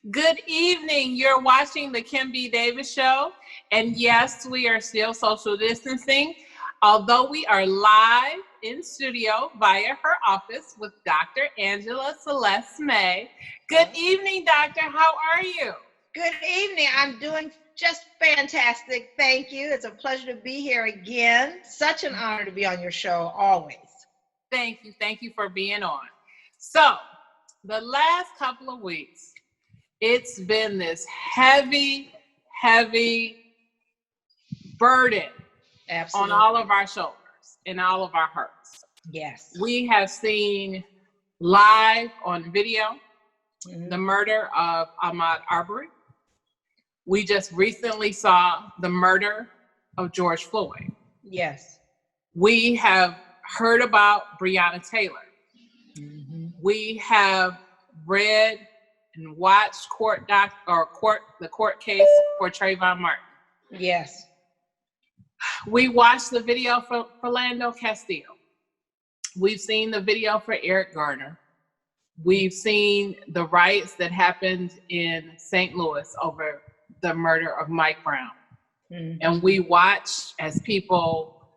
Good evening. You're watching the Kim B. Davis Show. And yes, we are still social distancing, although we are live in studio via her office with Dr. Angela Celeste May. Good evening, doctor. How are you? Good evening. I'm doing just fantastic. Thank you. It's a pleasure to be here again. Such an honor to be on your show, always. Thank you. Thank you for being on. So, the last couple of weeks, it's been this heavy burden Absolutely. on all of our shoulders and all of our hearts. Yes. We have seen live on video the murder of Ahmaud Arbery. We just recently saw the murder of George Floyd. Yes. We have heard about Breonna Taylor. We have read and watched the court case for Trayvon Martin. Yes. We watched the video for Philando Castillo. We've seen the video for Eric Garner. We've seen the riots that happened in St. Louis over the murder of Mike Brown. And we watched as people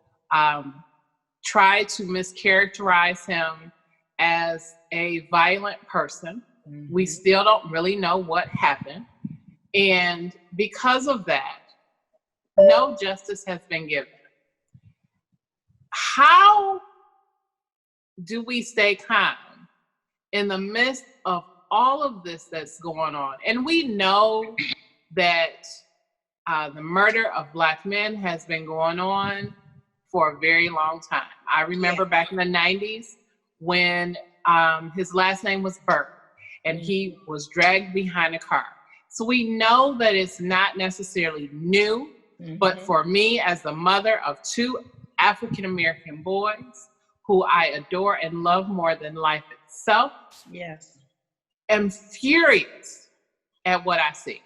try to mischaracterize him as a violent person. We still don't really know what happened. And because of that, no justice has been given. How do we stay calm in the midst of all of this that's going on? And we know that the murder of Black men has been going on for a very long time. I remember back in the 90s when his last name was Burke and he was dragged behind a car. So we know that it's not necessarily new, but for me as the mother of two African-American boys who I adore and love more than life itself, am furious at what I see.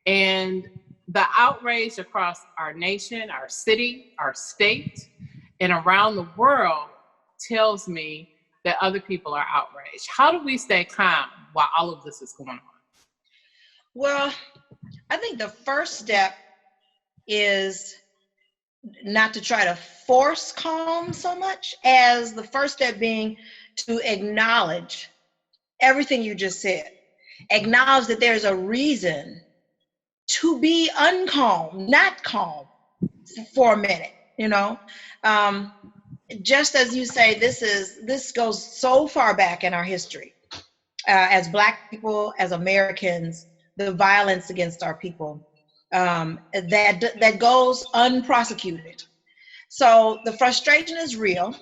And the outrage across our nation, our city, our state, and around the world tells me that other people are outraged. How do we stay calm while all of this is going on? Well, I think the first step is not to try to force calm so much as the first step being to acknowledge everything you just said. Acknowledge that there's a reason to be uncalm, not calm for a minute, just as you say, this goes so far back in our history. As Black people, as Americans, the violence against our people, that goes unprosecuted. So the frustration is real.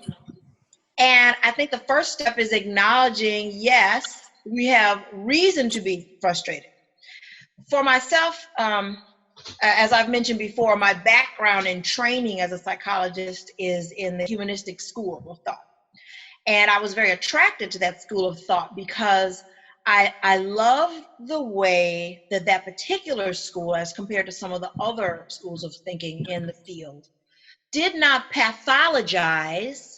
And I think the first step is acknowledging, yes, we have reason to be frustrated. For myself, as I've mentioned before, my background and training as a psychologist is in the humanistic school of thought. And I was very attracted to that school of thought because I love the way that particular school, as compared to some of the other schools of thinking in the field, did not pathologize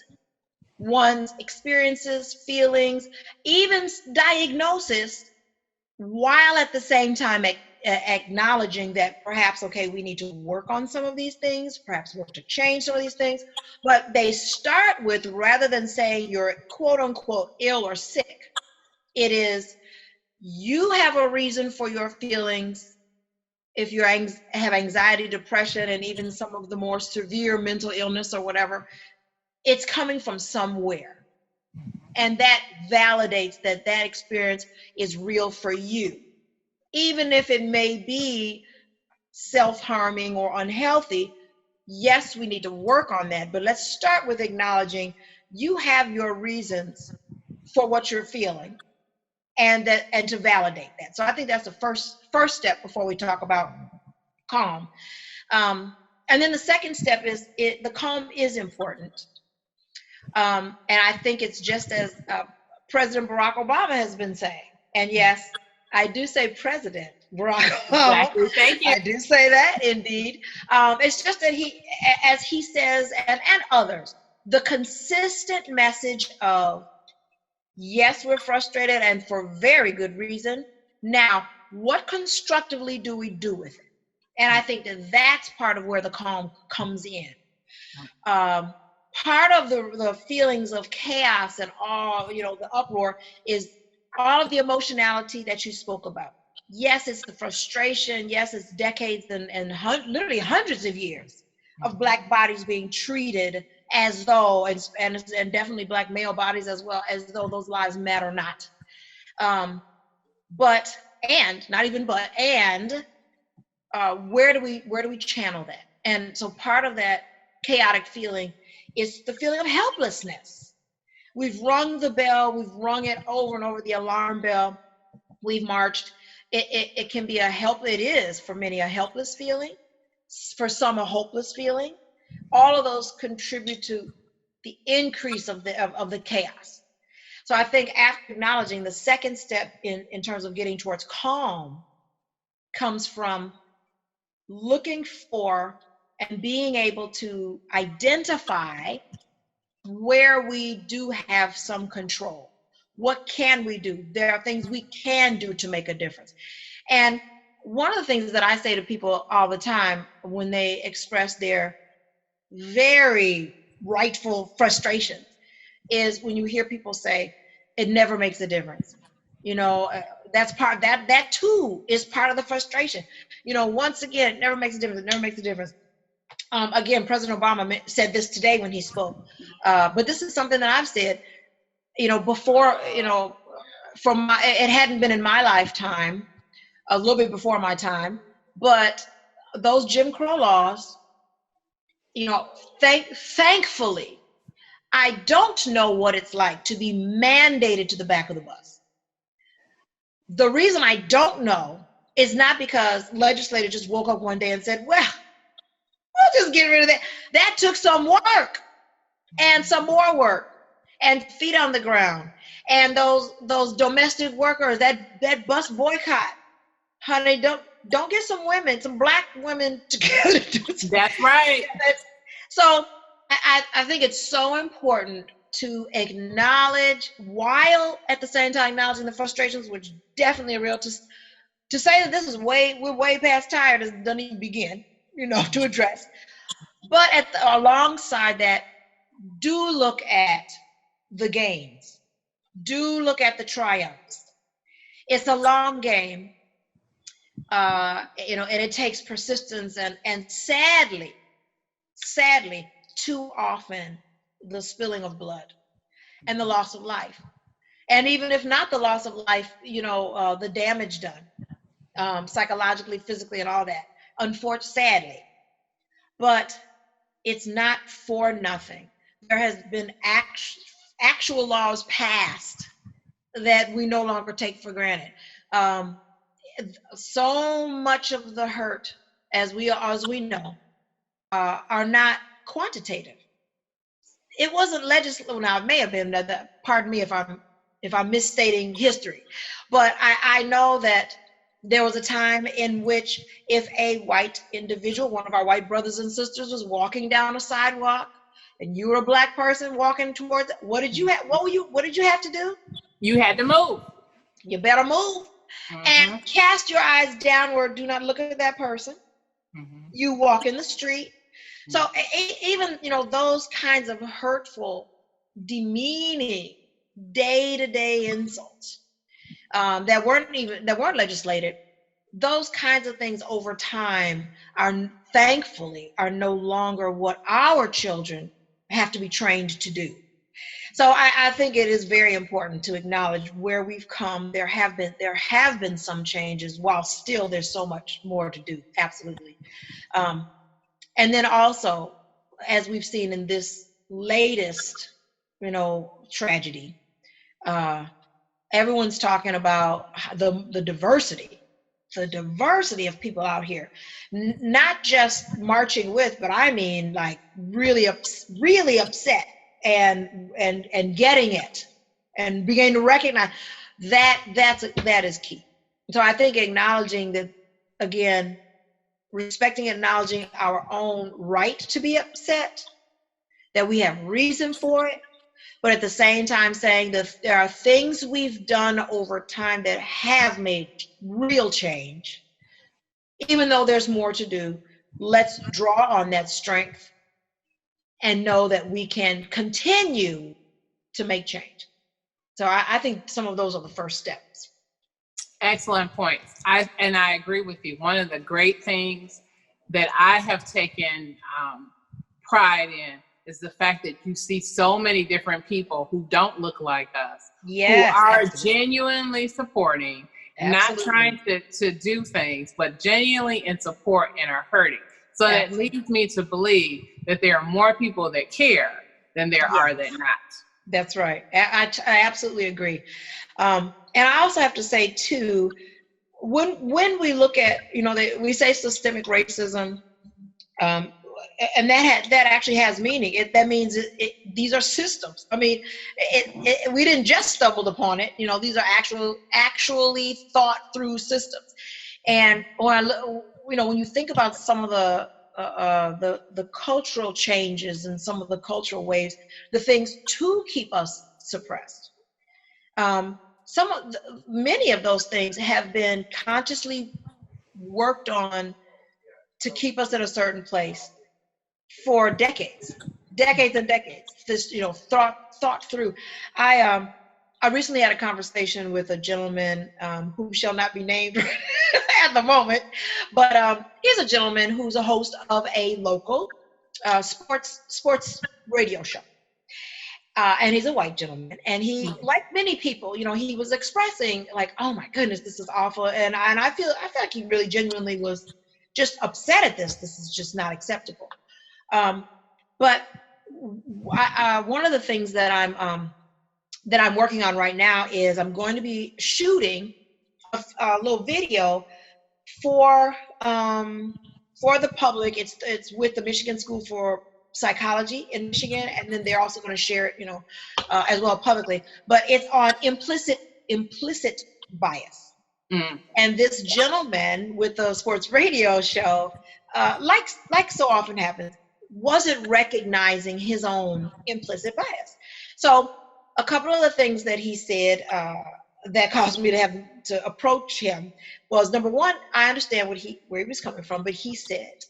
one's experiences, feelings, even diagnosis, while at the same time acknowledging that perhaps, okay, we need to work on some of these things, perhaps work to change some of these things. But they start with, rather than saying you're quote unquote ill or sick, it is, you have a reason for your feelings. If you have anxiety, depression, and even some of the more severe mental illness or whatever, it's coming from somewhere. And that validates that experience is real for you. Even if it may be self-harming or unhealthy, yes, we need to work on that. But let's start with acknowledging you have your reasons for what you're feeling, and to validate that. So I think that's the first step before we talk about calm. And then the second step is the calm is important. And I think it's just as President Barack Obama has been saying. And yes, I do say President Barack Obama. Exactly. Thank you. I do say that, indeed. It's just that he, as he says, and others, the consistent message of, yes, we're frustrated, and for very good reason, Now, what constructively do we do with it? And I think that that's part of where the calm comes in. Part of the feelings of chaos and all, the uproar is all of the emotionality that you spoke about. Yes, it's the frustration. Yes, it's decades and literally hundreds of years of Black bodies being treated as though, and definitely Black male bodies as well, as though those lives matter not. Where do we channel that? And so part of that chaotic feeling is the feeling of helplessness. We've rung the bell, we've rung it over and over, the alarm bell, we've marched. It can be it is for many a helpless feeling, for some a hopeless feeling. All of those contribute to the increase of the chaos. So I think after acknowledging, the second step in terms of getting towards calm comes from looking for and being able to identify where we do have some control. What can we do? There are things we can do to make a difference. And one of the things that I say to people all the time when they express their very rightful frustrations is when you hear people say, it never makes a difference. That's part, that too is part of the frustration. Once again, it never makes a difference. It never makes a difference. Again, President Obama said this today when he spoke, but this is something that I've said, before, it hadn't been in my lifetime, a little bit before my time, but those Jim Crow laws, thankfully, I don't know what it's like to be mandated to the back of the bus. The reason I don't know is not because legislators just woke up one day and said, well, we'll just get rid of that. That took some work and some more work and feet on the ground. And those domestic workers, that bus boycott, honey, don't get some Black women together. That's right. So I think it's so important to acknowledge, while at the same time acknowledging the frustrations, which definitely are real, to say that this is we're way past tired doesn't even begin, to address. But alongside that, do look at the gains. Do look at the triumphs. It's a long game, and it takes persistence and sadly, too often, the spilling of blood and the loss of life. And even if not the loss of life, the damage done, psychologically, physically, and all that, unfortunately, sadly. But it's not for nothing. There has been actual laws passed that we no longer take for granted. So much of the hurt, as we know, are not quantitative. It wasn't legislative. Now it may have been. Pardon me if I'm misstating history, but I know that there was a time in which if a white individual, one of our white brothers and sisters, was walking down a sidewalk, and you were a Black person walking towards it, what did you have to do? You had to move. You better move. Mm-hmm. And cast your eyes downward. Do not look at that person. Mm-hmm. You walk in the street. So even, those kinds of hurtful, demeaning, day-to-day insults that weren't legislated, those kinds of things over time thankfully are no longer what our children have to be trained to do. So I think it is very important to acknowledge where we've come. There have been some changes, while still there's so much more to do. Absolutely. And then also, as we've seen in this latest, tragedy, everyone's talking about the diversity of people out here, not just marching with, but I mean like really upset and getting it and beginning to recognize that is key. So I think acknowledging that, again, respecting and acknowledging our own right to be upset, that we have reason for it, but at the same time saying that there are things we've done over time that have made real change. Even though there's more to do, let's draw on that strength and know that we can continue to make change. So I think some of those are the first steps. Excellent points. I agree with you. One of the great things that I have taken pride in is the fact that you see so many different people who don't look like us, Yes, who are absolutely. genuinely supporting, Absolutely. not trying to do things, but genuinely in support and are hurting. So that leads me to believe that there are more people that care than there are that not. That's right. I absolutely agree. And I also have to say too, when we look at, we say systemic racism, and that actually has meaning. That means these are systems. I mean, we didn't just stumble upon it. These are actually thought through systems. And when you think about some of the cultural changes and some of the cultural waves, the things to keep us suppressed. Many of those things have been consciously worked on to keep us in a certain place for decades and decades. This, thought through. I recently had a conversation with a gentleman who shall not be named at the moment, but he's a gentleman who's a host of a local sports radio show. And he's a white gentleman, and he, like many people, he was expressing like, "Oh my goodness, this is awful," and I feel like he really genuinely was just upset at this. This is just not acceptable. But one of the things that I'm working on right now is I'm going to be shooting a little video for the public. It's with the Michigan School for Psychology in Michigan, and then they're also going to share it, as well publicly. But it's on implicit bias. And this gentleman with the sports radio show, like so often happens, wasn't recognizing his own implicit bias. So a couple of the things that he said that caused me to have to approach him was, number one, I understand where he was coming from, but he said,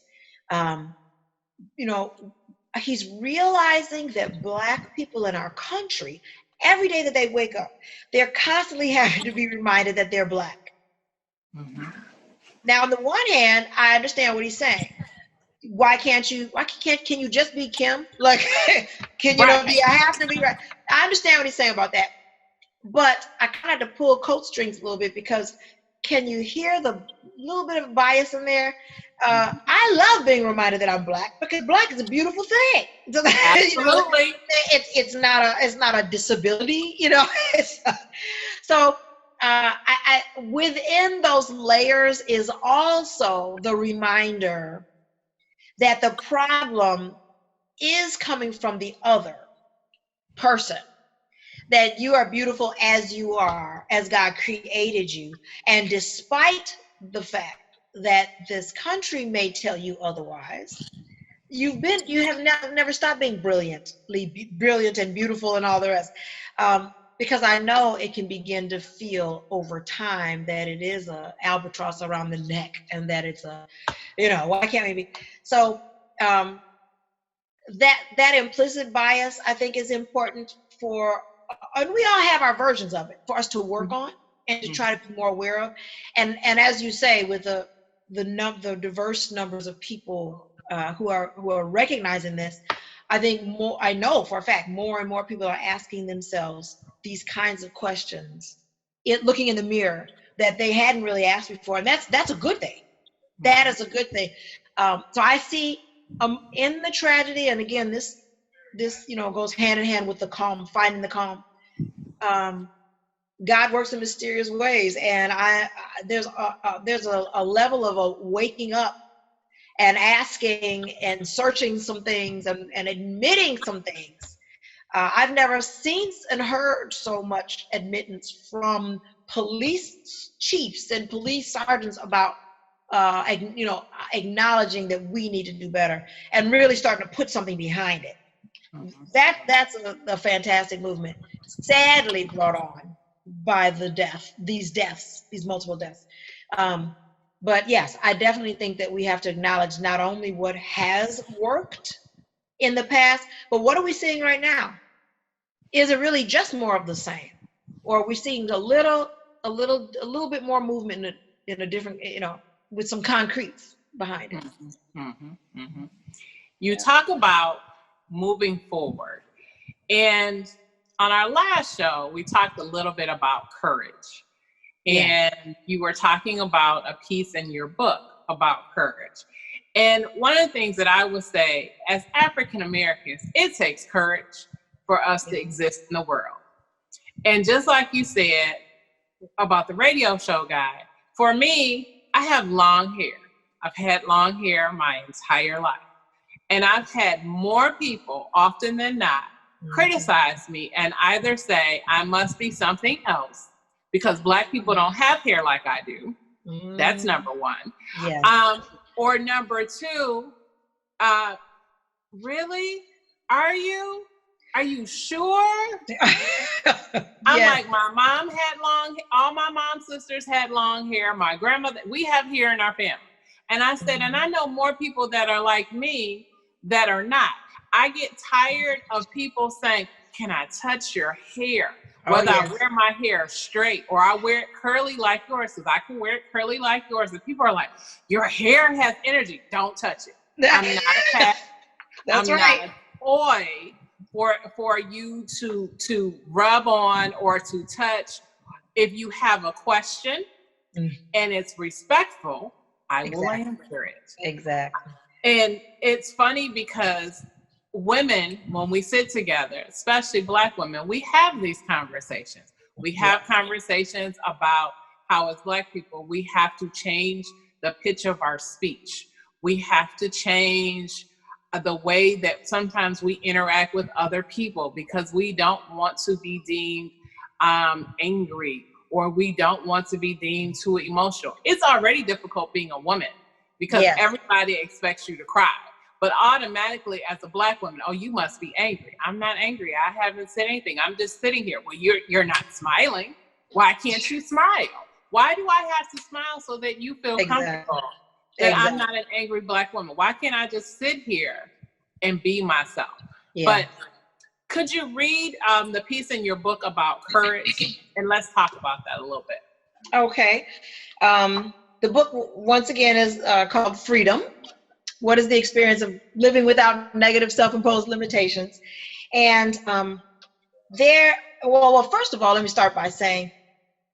he's realizing that Black people in our country, every day that they wake up, they're constantly having to be reminded that they're Black. Mm-hmm. Now, on the one hand, I understand what he's saying. Can you just be Kim? Like, I have to be right. I understand what he's saying about that. But I kind of had to pull coat strings a little bit, because can you hear the little bit of bias in there? I love being reminded that I'm Black, because Black is a beautiful thing. Absolutely. It's not a disability, So I within those layers is also the reminder that the problem is coming from the other person. That you are beautiful as you are, as God created you. And despite the fact that this country may tell you otherwise, you have never stopped being brilliant and beautiful and all the rest. Because I know it can begin to feel over time that it is a albatross around the neck, and that it's why can't we be? So that implicit bias, I think, is important and we all have our versions of it for us to work on and to try to be more aware of. And as you say, with the diverse numbers of people who are recognizing this, I know for a fact more and more people are asking themselves these kinds of questions, looking in the mirror, that they hadn't really asked before, and that's a good thing. That is a good thing. So I see in the tragedy, and again, this goes hand in hand with finding the calm. God works in mysterious ways, and there's a level of a waking up and asking and searching some things and admitting some things. I've never seen and heard so much admittance from police chiefs and police sergeants about acknowledging that we need to do better and really starting to put something behind it. That's a fantastic movement. Sadly brought on by these multiple deaths. But yes, I definitely think that we have to acknowledge not only what has worked in the past, but what are we seeing right now? Is it really just more of the same, or are we seeing a little bit more movement in a different, with some concretes behind it? You talk about moving forward, and on our last show, we talked a little bit about courage, and you were talking about a piece in your book about courage. And one of the things that I would say, as African Americans, it takes courage for us to exist in the world. And just like you said about the radio show guy, for me, I have long hair. I've had long hair my entire life. And I've had more people, often than not, criticize me and either say I must be something else because Black people don't have hair like I do. That's number one. Yeah. Or number two, really? Are you sure? I'm like, my mom had all my mom's sisters had long hair. My grandmother, we have hair in our family. And I said, and I know more people that are like me that are not. I get tired of people saying, can I touch your hair? Whether I wear my hair straight or I wear it curly like yours, because I can wear it curly like yours. And people are like, your hair has energy. Don't touch it. I'm not a cat. That's I'm right. not a toy for you to rub on or to touch. If you have a question and it's respectful, I will answer it. Exactly. And it's funny because women, when we sit together, especially Black women, we have these conversations. We have conversations about how as Black people, we have to change the pitch of our speech. We have to change the way that sometimes we interact with other people because we don't want to be deemed angry or we don't want to be deemed too emotional. It's already difficult being a woman because everybody expects you to cry. But automatically as a Black woman, oh, you must be angry. I'm not angry. I haven't said anything. I'm just sitting here. Well, you're not smiling. Why can't you smile? Why do I have to smile so that you feel comfortable that I'm not an angry Black woman? Why can't I just sit here and be myself? But could you read the piece in your book about courage? And let's talk about that a little bit. Okay. The book, once again, is called Freedom. What is the experience of living without negative self-imposed limitations? And first of all, let me start by saying,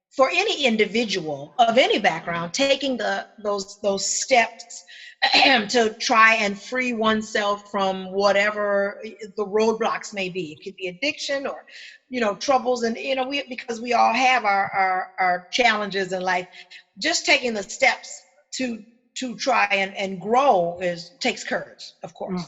for any individual of any background, taking those steps to try and free oneself from whatever the roadblocks may be. It could be addiction or, troubles, and because we all have our challenges in life. Just taking the steps to try and grow takes courage, of course.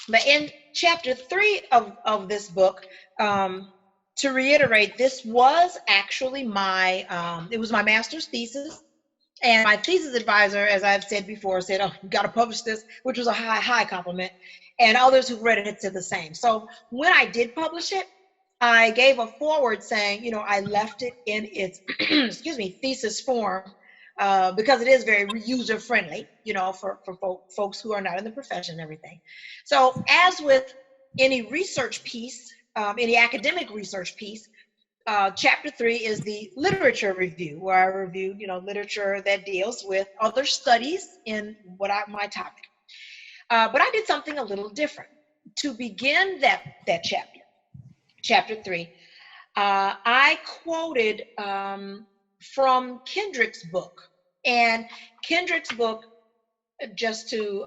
But in chapter 3 of this book, to reiterate, this was actually it was my master's thesis. And my thesis advisor, as I've said before, said, oh, you got to publish this, which was a high compliment. And others who read it had said the same. So when I did publish it, I gave a foreword saying, I left it in its, thesis form because it is very user friendly, for folks who are not in the profession and everything. So as with any research piece, any academic research piece, chapter 3 is the literature review, where I review, literature that deals with other studies in my topic. But I did something a little different. To begin that chapter 3, I quoted from Kendrick's book. And Kendrick's book, just to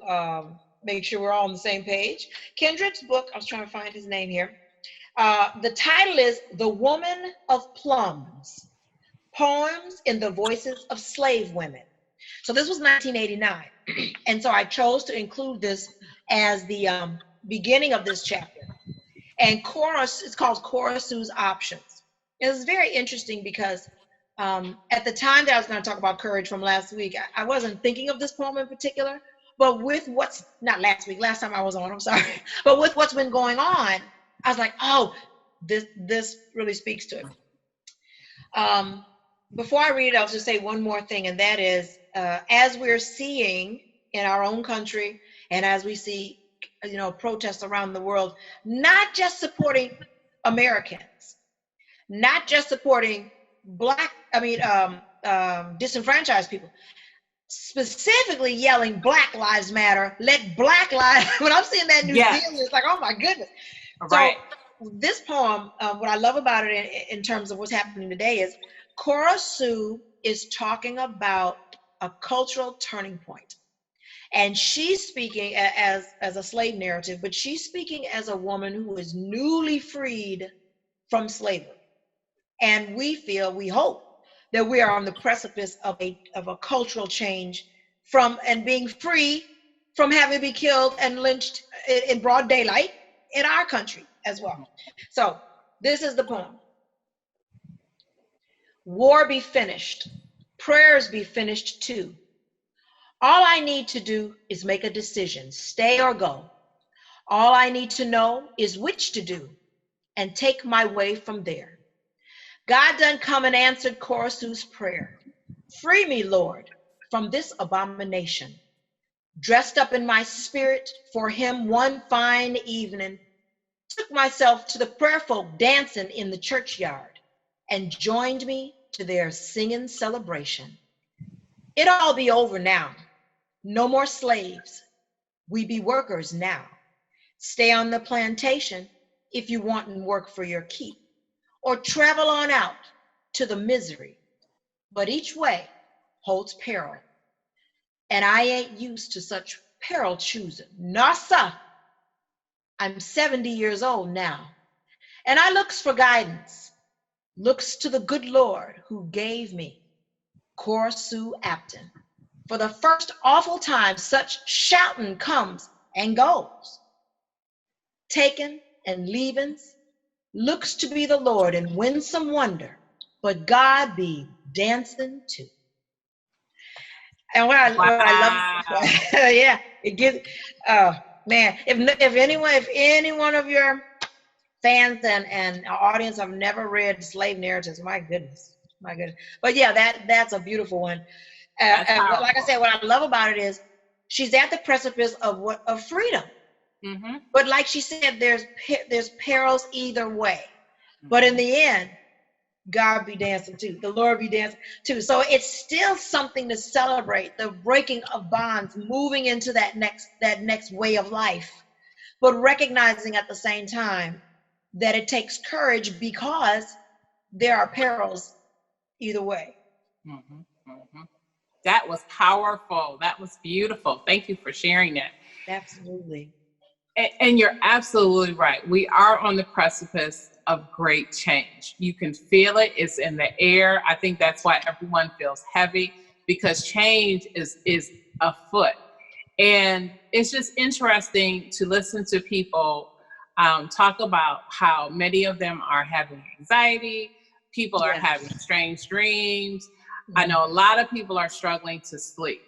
make sure we're all on the same page, Kendrick's book, I was trying to find his name here. The title is The Woman of Plums, Poems in the Voices of Slave Women. So this was 1989. And so I chose to include this as the beginning of this chapter. And it's called Cora Sue's Options. It was very interesting because at the time that I was going to talk about courage from last week, I wasn't thinking of this poem in particular, But with what's, not last week, last time I was on, I'm sorry, but with what's been going on, I was like, oh, this really speaks to it. Before I read it, I'll just say one more thing, and that is, as we're seeing in our own country, and as we see, protests around the world, not just supporting Americans, not just supporting disenfranchised people, specifically yelling Black Lives Matter, let Black lives, when I'm seeing that New Zealand, it's like, oh my goodness. Right. So this poem, what I love about it in terms of what's happening today is Cora Sue is talking about a cultural turning point. And she's speaking as a slave narrative, but she's speaking as a woman who is newly freed from slavery. And we hope that we are on the precipice of a cultural change and being free from having to be killed and lynched in broad daylight in our country as well. So this is the poem. War be finished, prayers be finished too. All I need to do is make a decision, stay or go. All I need to know is which to do and take my way from there. God done come and answered Cora Sue's prayer. Free me, Lord, from this abomination. Dressed up in my spirit for him one fine evening, took myself to the prayer folk dancing in the churchyard and joined me to their singing celebration. It all be over now. No more slaves. We be workers now. Stay on the plantation if you want and work for your keep, or travel on out to the misery. But each way holds peril, and I ain't used to such peril choosing. Nasa, I'm 70 years old now, and I looks for guidance, looks to the good Lord who gave me Cora Sue Apton. For the first awful time, such shouting comes and goes. Taken and leavings, looks to be the Lord and winsome wonder, but God be dancing too. And what I love, yeah, it gives, oh man, if any one of your fans and our audience have never read slave narratives, my goodness. But yeah, that's a beautiful one. And like I said, what I love about it is she's at the precipice of freedom. Mm-hmm. But like she said, there's perils either way. Mm-hmm. But in the end, God be dancing too. The Lord be dancing too. So it's still something to celebrate, the breaking of bonds, moving into that next way of life, but recognizing at the same time that it takes courage because there are perils either way. Mm-hmm. Mm-hmm. That was powerful. That was beautiful. Thank you for sharing that. Absolutely. And you're absolutely right. We are on the precipice of great change. You can feel it. It's in the air. I think that's why everyone feels heavy, because change is afoot. And it's just interesting to listen to people talk about how many of them are having anxiety. People are having strange dreams. Mm-hmm. I know a lot of people are struggling to sleep.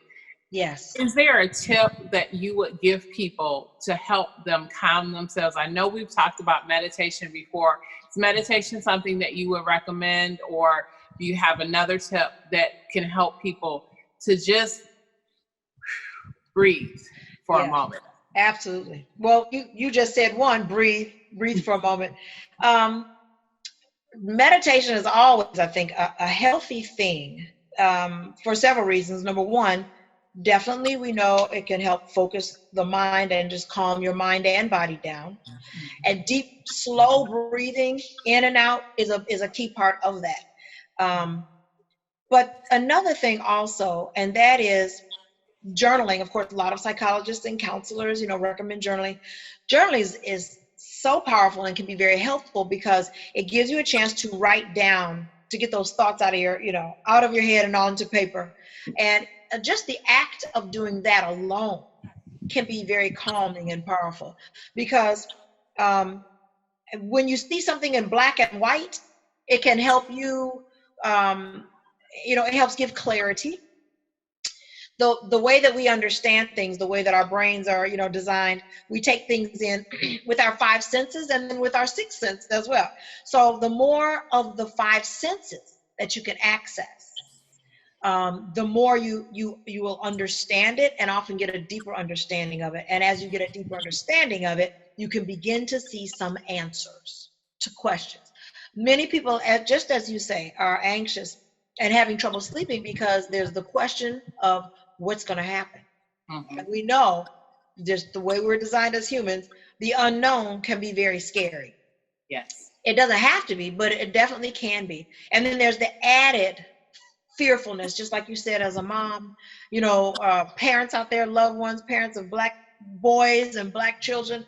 Yes. Is there a tip that you would give people to help them calm themselves? I know we've talked about meditation before. Is meditation something that you would recommend, or do you have another tip that can help people to just breathe for a moment? Absolutely. Well, you just said one, breathe for a moment. Meditation is always, I think, a healthy thing for several reasons. Number one, definitely we know it can help focus the mind and just calm your mind and body down. And deep, slow breathing in and out is a key part of that. But another thing also, and that is journaling. Of course, a lot of psychologists and counselors, recommend journaling. Journaling is so powerful and can be very helpful because it gives you a chance to write down, to get those thoughts out of your head and onto paper. And just the act of doing that alone can be very calming and powerful, because when you see something in black and white, it can help you, it helps give clarity. the way that we understand things, the way that our brains are, designed, we take things in with our five senses and then with our sixth sense as well. So the more of the five senses that you can access, the more you will understand it and often get a deeper understanding of it. And as you get a deeper understanding of it, you can begin to see some answers to questions. Many people, just as you say, are anxious and having trouble sleeping because there's the question of what's going to happen. Mm-hmm. And we know, just the way we're designed as humans, the unknown can be very scary. Yes. It doesn't have to be, but it definitely can be. And then there's the added fearfulness, just like you said, as a mom, parents out there, loved ones, parents of Black boys and Black children.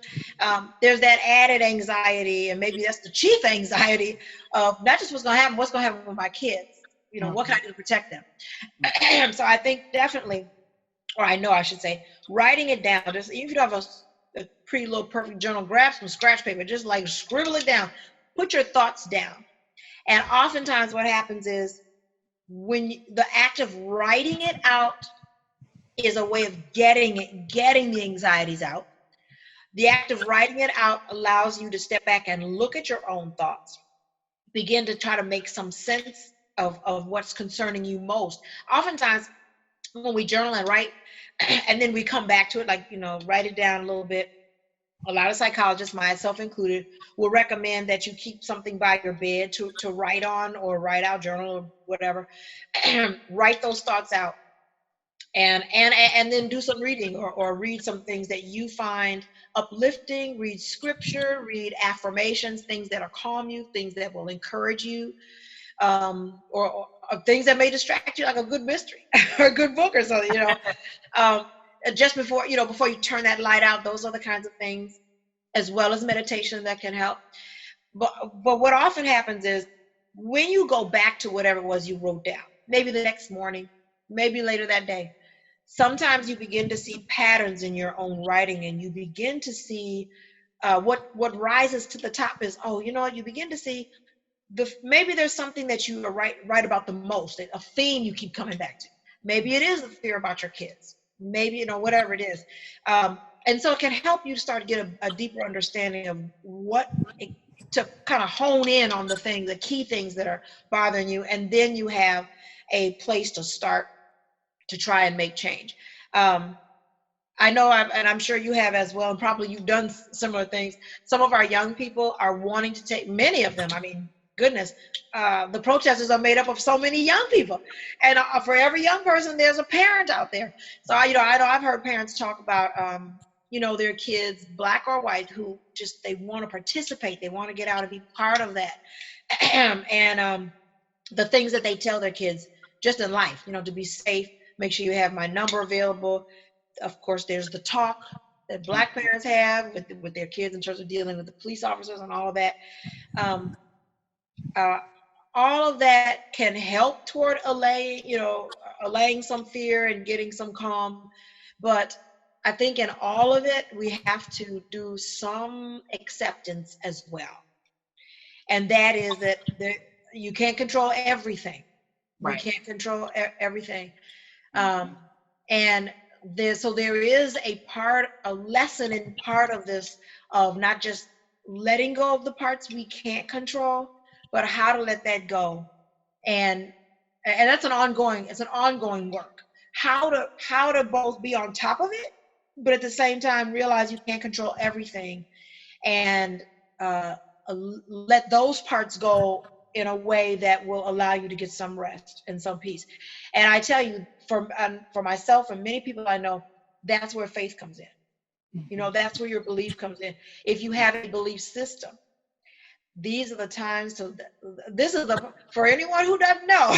There's that added anxiety, and maybe that's the chief anxiety of not just what's going to happen with my kids. What can I do to protect them? So I think definitely, or I know I should say, writing it down, just even if you don't have a pretty little perfect journal, grab some scratch paper, just like scribble it down, put your thoughts down. And oftentimes what happens is, the act of writing it out is a way of getting the anxieties out. The act of writing it out allows you to step back and look at your own thoughts, begin to try to make some sense of what's concerning you most. Oftentimes when we journal and write, and then we come back to it, like, write it down a little bit. A lot of psychologists, myself included, will recommend that you keep something by your bed to write on, or write out, journal, or whatever. Write those thoughts out, and then do some reading, or read some things that you find uplifting. Read scripture, read affirmations, things that calm you, things that will encourage you, or things that may distract you, like a good mystery or a good book or something. Just before you turn that light out. Those are the kinds of things, as well as meditation, that can help. But what often happens is, when you go back to whatever it was you wrote down, maybe the next morning, maybe later that day, sometimes you begin to see patterns in your own writing, and you begin to see what rises to the top is, you begin to see maybe there's something that you write about the most, a theme you keep coming back to. Maybe it is the fear about your kids, maybe, whatever it is. And so it can help you to start to get a deeper understanding of to kind of hone in on the key things that are bothering you. And then you have a place to start to try and make change. I know, and I'm sure you have as well, and probably you've done similar things. Some of our young people are wanting to take, many of them, I mean, goodness, the protesters are made up of so many young people, and for every young person, there's a parent out there. So I know I've heard parents talk about, their kids, Black or white, who just, they want to participate, they want to get out and be part of that, and the things that they tell their kids just in life, to be safe, make sure you have my number available. Of course, there's the talk that Black parents have with their kids in terms of dealing with the police officers and all of that. All of that can help toward allaying some fear and getting some calm. But I think in all of it, we have to do some acceptance as well. And that is that you can't control everything. Right. We can't control everything. And there is a lesson in part of this, of not just letting go of the parts we can't control, but how to let that go. And that's an ongoing work. How to both be on top of it, but at the same time realize you can't control everything, and let those parts go in a way that will allow you to get some rest and some peace. And I tell you, for myself and many people I know, that's where faith comes in. That's where your belief comes in. If you have a belief system, these are the times to. For anyone who doesn't know,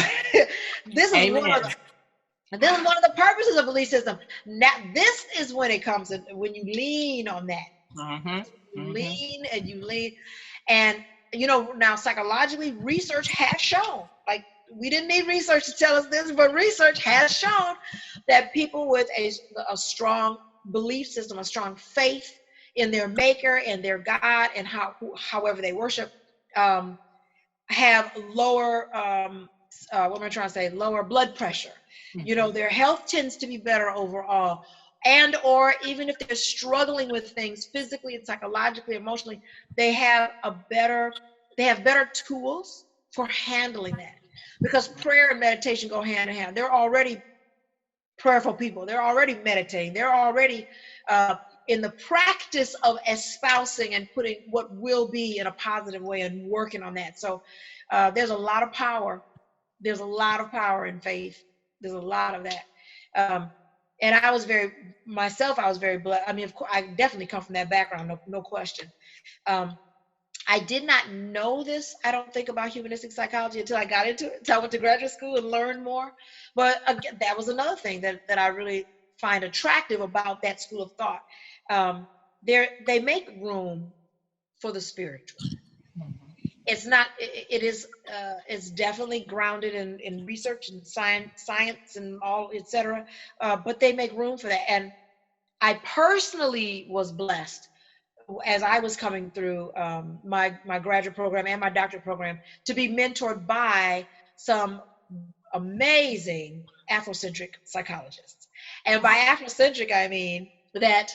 this is one of the purposes of belief system. Now, this is when it comes in, when you lean on that. Lean and you lean, and now psychologically, research has shown, like, we didn't need research to tell us this, but research has shown that people with a strong belief system, a strong faith in their maker and their God, and however they worship, have lower what am I trying to say? Lower blood pressure. Mhm. You know, their health tends to be better overall. And or even if they're struggling with things physically and psychologically, emotionally, they have better tools for handling that. Because prayer and meditation go hand in hand. They're already prayerful people. They're already meditating. They're already in the practice of espousing and putting what will be in a positive way and working on that. So there's a lot of power. There's a lot of power in faith. There's a lot of that. And I was very blessed. I mean, of course, I definitely come from that background, no question. I did not know this, I don't think, about humanistic psychology until I got into it. Until I went to graduate school and learned more. But again, that was another thing that I really find attractive about that school of thought. They make room for the spiritual. It's not. It's definitely grounded in research and science and all, etc. But they make room for that. And I personally was blessed as I was coming through my graduate program and my doctorate program to be mentored by some amazing Afrocentric psychologists. And by Afrocentric, I mean that,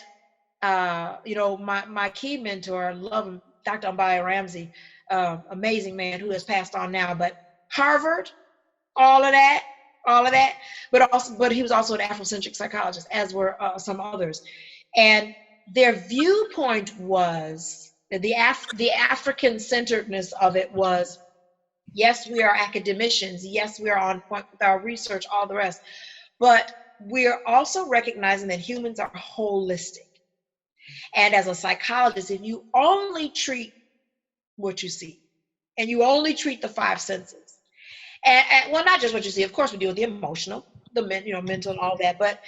my key mentor, love him, Dr. Mbaya Ramsey, amazing man who has passed on now, but Harvard, all of that, but he was also an Afrocentric psychologist, as were some others. And their viewpoint was, the African-centeredness of it was, yes, we are academicians, yes, we are on point with our research, all the rest, but we're also recognizing that humans are holistic. And as a psychologist, if you only treat what you see, and you only treat the five senses, and well, not just what you see, of course we deal with the emotional, the mental and all that, but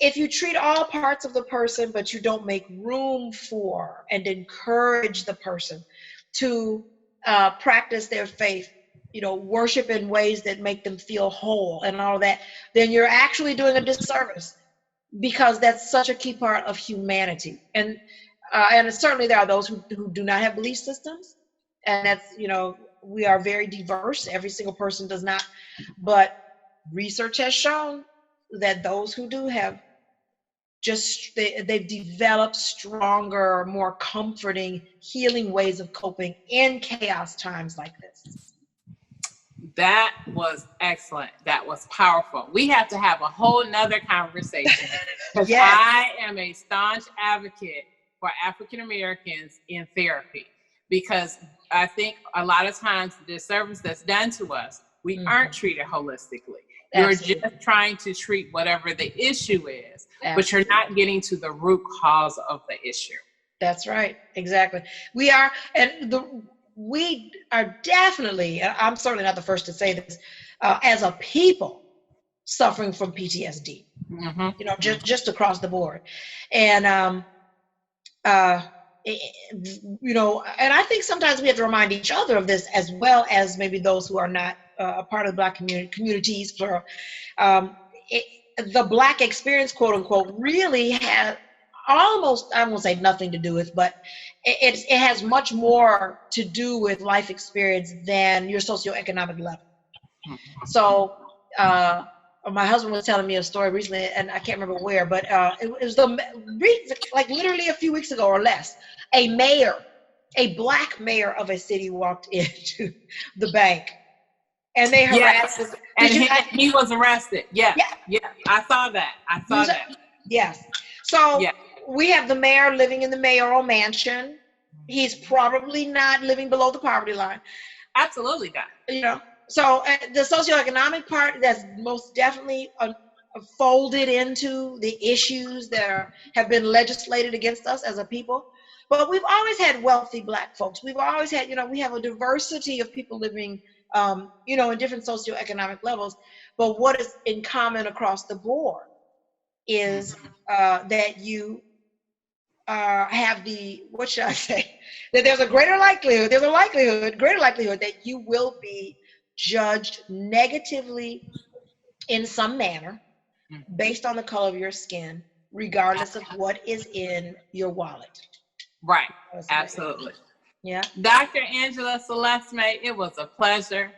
if you treat all parts of the person, but you don't make room for and encourage the person to practice their faith, worship in ways that make them feel whole and all that, then you're actually doing a disservice, because that's such a key part of humanity. And certainly there are those who do not have belief systems, and that's, we are very diverse. Every single person does not, but research has shown that those who do have they've developed stronger, more comforting, healing ways of coping in chaos times like this. That was excellent. That was powerful. We have to have a whole nother conversation, because Yes. I am a staunch advocate for African Americans in therapy, because I think a lot of times the disservice that's done to us, we aren't treated holistically. Absolutely. You're just trying to treat whatever the issue is, Absolutely. but you're not getting to the root cause of the issue. That's right. Exactly. We are definitely, I'm certainly not the first to say this, as a people suffering from PTSD, just across the board. And, and I think sometimes we have to remind each other of this, as well as maybe those who are not a part of the Black communities, plural. The Black experience, quote unquote, really has almost, I won't say nothing to do with, but it has much more to do with life experience than your socioeconomic level. So my husband was telling me a story recently, and I can't remember where, but it was like literally a few weeks ago or less. A Black mayor of a city walked into the bank, and they harassed him. And he was arrested. Yeah. I saw that. Yes. So we have the mayor living in the mayoral mansion. He's probably not living below the poverty line. Absolutely not. So the socioeconomic part, that's most definitely folded into the issues that have been legislated against us as a people. But we've always had wealthy Black folks. We've always had, we have a diversity of people living, in different socioeconomic levels. But what is in common across the board is that you have what should I say? That there's a greater likelihood that you will be judged negatively in some manner based on the color of your skin, regardless of what is in your wallet. Right. Absolutely. Yeah. Dr. Angela Celeste May, it was a pleasure.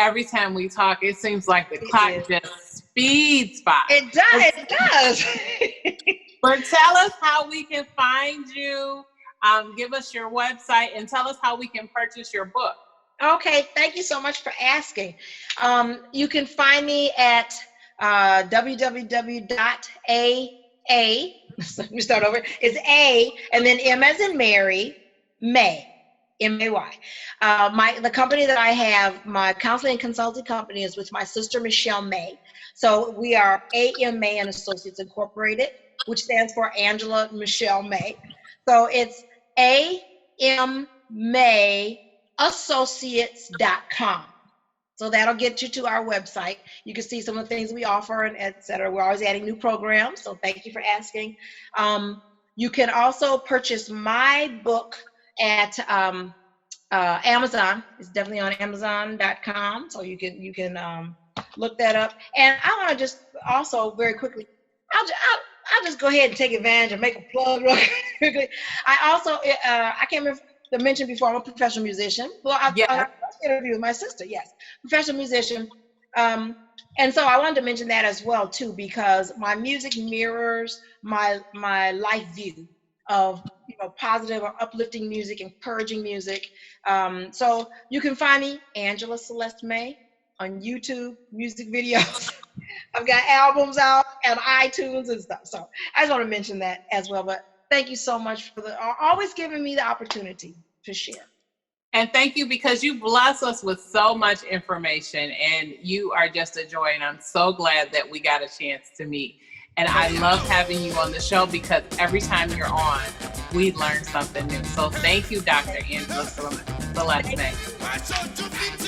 every time we talk, it seems like the clock just speeds by. It does. It does. But tell us how we can find you. Give us your website and tell us how we can purchase your book. Okay, thank you so much for asking. You can find me at www.a. Let me start over. It's A and then M as in Mary, May, M-A-Y. The company that I have, my counseling and consulting company, is with my sister Michelle May. So we are A.M. May and Associates Incorporated, which stands for Angela Michelle May. So it's A.M. May associates.com. So that'll get you to our website. You can see some of the things we offer and et cetera. We're always adding new programs. So thank you for asking. You can also purchase my book at Amazon. It's definitely on Amazon.com. So you can look that up. And I want to just also very quickly, I'll just go ahead and take advantage and make a plug real quickly. I also, I can't remember to mention before, I'm a professional musician. Well, I interviewed with my sister, yes, professional musician. And so I wanted to mention that as well too, because my music mirrors my life view of positive or uplifting music, encouraging music. So you can find me, Angela Celeste May, on YouTube, music videos. I've got albums out on iTunes and stuff. So I just want to mention that as well. But thank you so much for always giving me the opportunity to share. And thank you, because you bless us with so much information, and you are just a joy. And I'm so glad that we got a chance to meet. And I love having you on the show, because every time you're on, we learn something new. So thank you, Dr. Angela Celeste May.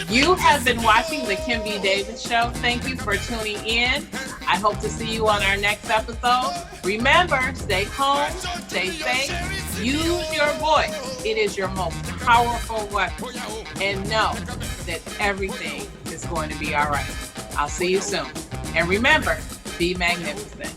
You have been watching The Kim B. Davis Show. Thank you for tuning in. I hope to see you on our next episode. Remember, stay home, stay safe, use your voice. It is your most powerful weapon. And know that everything is going to be all right. I'll see you soon. And remember, be magnificent.